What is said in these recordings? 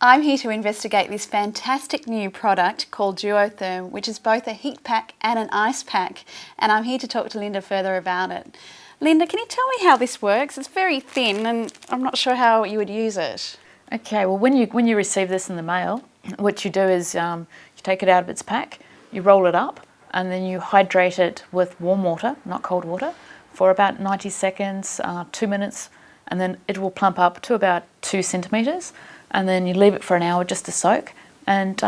I'm here to investigate this fantastic new product called Duotherm, which is both a heat pack and an ice pack, and I'm here to talk to Linda further about it. Linda, can you tell me how this works? It's very thin and I'm not sure how you would use it. Okay, well when you receive this in the mail, what you do is you take it out of its pack, you roll it up, and then you hydrate it with warm water, not cold water, for about 90 seconds, 2 minutes, and then it will plump up to about 2 centimetres, and then you leave it for an hour just to soak, and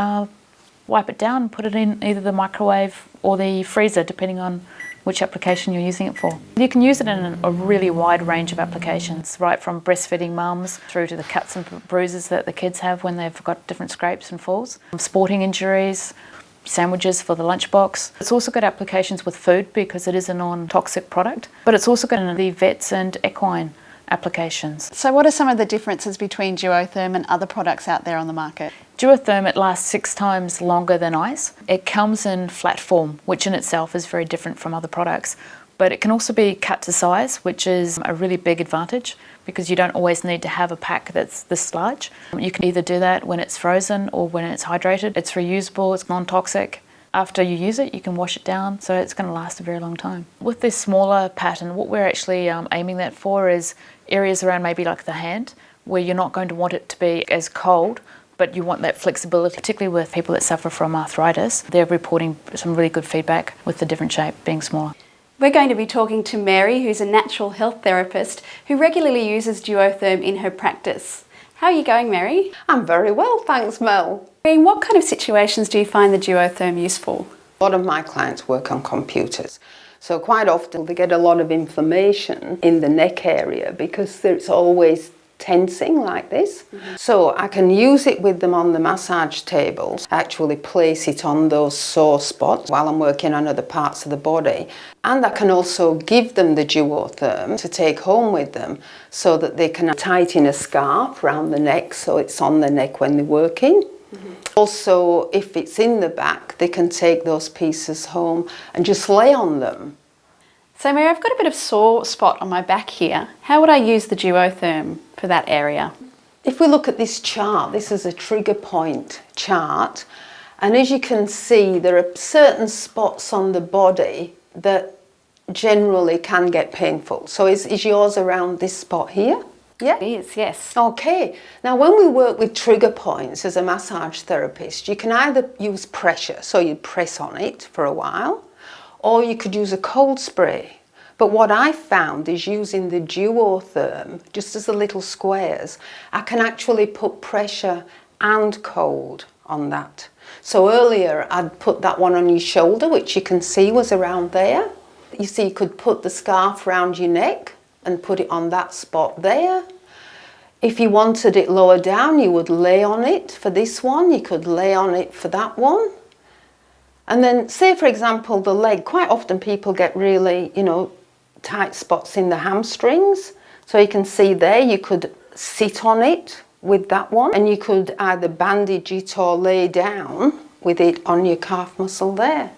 wipe it down and put it in either the microwave or the freezer, depending on which application you're using it for. You can use it in a really wide range of applications, right from breastfeeding mums through to the cuts and bruises that the kids have when they've got different scrapes and falls, sporting injuries, sandwiches for the lunchbox. It's also got applications with food because it is a non-toxic product, but it's also got in the vets and equine applications. So what are some of the differences between Duotherm and other products out there on the market? Duotherm, it lasts 6 times longer than ice. It comes in flat form, which in itself is very different from other products, but it can also be cut to size, which is a really big advantage because you don't always need to have a pack that's this large. You can either do that when it's frozen or when it's hydrated. It's reusable, it's non-toxic. After you use it, you can wash it down, so it's going to last a very long time. With this smaller pattern, what we're actually aiming that for is areas around maybe like the hand, where you're not going to want it to be as cold, but you want that flexibility, particularly with people that suffer from arthritis. They're reporting some really good feedback with the different shape being smaller. We're going to be talking to Mary, who's a natural health therapist who regularly uses Duotherm in her practice. How are you going, Mary? I'm very well, thanks, Mel. In what kind of situations do you find the Duotherm useful? A lot of my clients work on computers, so quite often they get a lot of inflammation in the neck area because it's always tensing like this. So I can use it with them on the massage tables, actually place it on those sore spots while I'm working on other parts of the body. And I can also give them the Duotherm to take home with them so that they can tighten a scarf around the neck so it's on the neck when they're working. Also, if it's in the back, they can take those pieces home and just lay on them. So Mary, I've got a bit of sore spot on my back here. How would I use the Duotherm for that area? If we look at this chart, this is a trigger point chart, and as you can see, there are certain spots on the body that generally can get painful. So is yours around this spot here? Yeah? It is, yes. Okay. Now when we work with trigger points as a massage therapist, you can either use pressure, so you press on it for a while, or you could use a cold spray. But what I found is using the Duotherm, just as the little squares, I can actually put pressure and cold on that. So earlier I'd put that one on your shoulder, which you can see was around there. You see, you could put the scarf around your neck and put it on that spot there. If you wanted it lower down, you would lay on it for this one. You could lay on it for that one. And then say, for example, the leg. Quite often people get really, tight spots in the hamstrings. So you can see there, you could sit on it with that one. And you could either bandage it or lay down with it on your calf muscle there.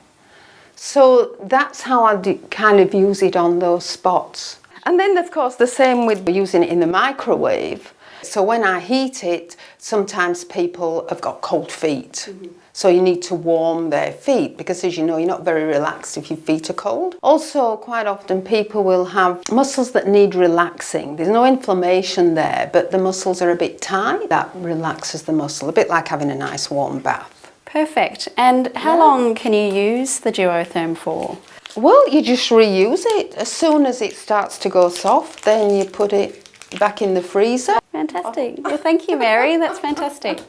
So that's how I kind of use it on those spots. And then, of course, the same with using it in the microwave. So when I heat it, sometimes people have got cold feet. So you need to warm their feet because, as you know, you're not very relaxed if your feet are cold. Also, quite often people will have muscles that need relaxing. There's no inflammation there, but the muscles are a bit tight. That relaxes the muscle, a bit like having a nice warm bath. Perfect. And how long can you use the Duotherm for? Well, you just reuse it. As soon as it starts to go soft, then you put it back in the freezer. Fantastic. Well, thank you, Mary. That's fantastic.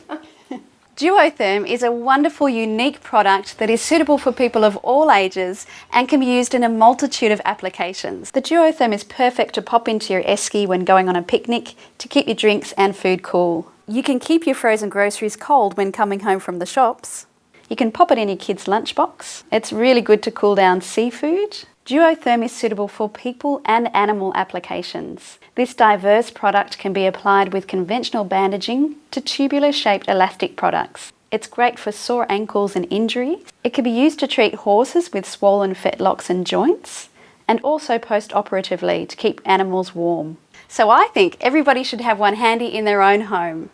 Duotherm is a wonderful, unique product that is suitable for people of all ages and can be used in a multitude of applications. The Duotherm is perfect to pop into your esky when going on a picnic to keep your drinks and food cool. You can keep your frozen groceries cold when coming home from the shops. You can pop it in your kids' lunchbox. It's really good to cool down seafood. Duotherm is suitable for people and animal applications. This diverse product can be applied with conventional bandaging to tubular-shaped elastic products. It's great for sore ankles and injury. It can be used to treat horses with swollen fetlocks and joints, and also post-operatively to keep animals warm. So I think everybody should have one handy in their own home.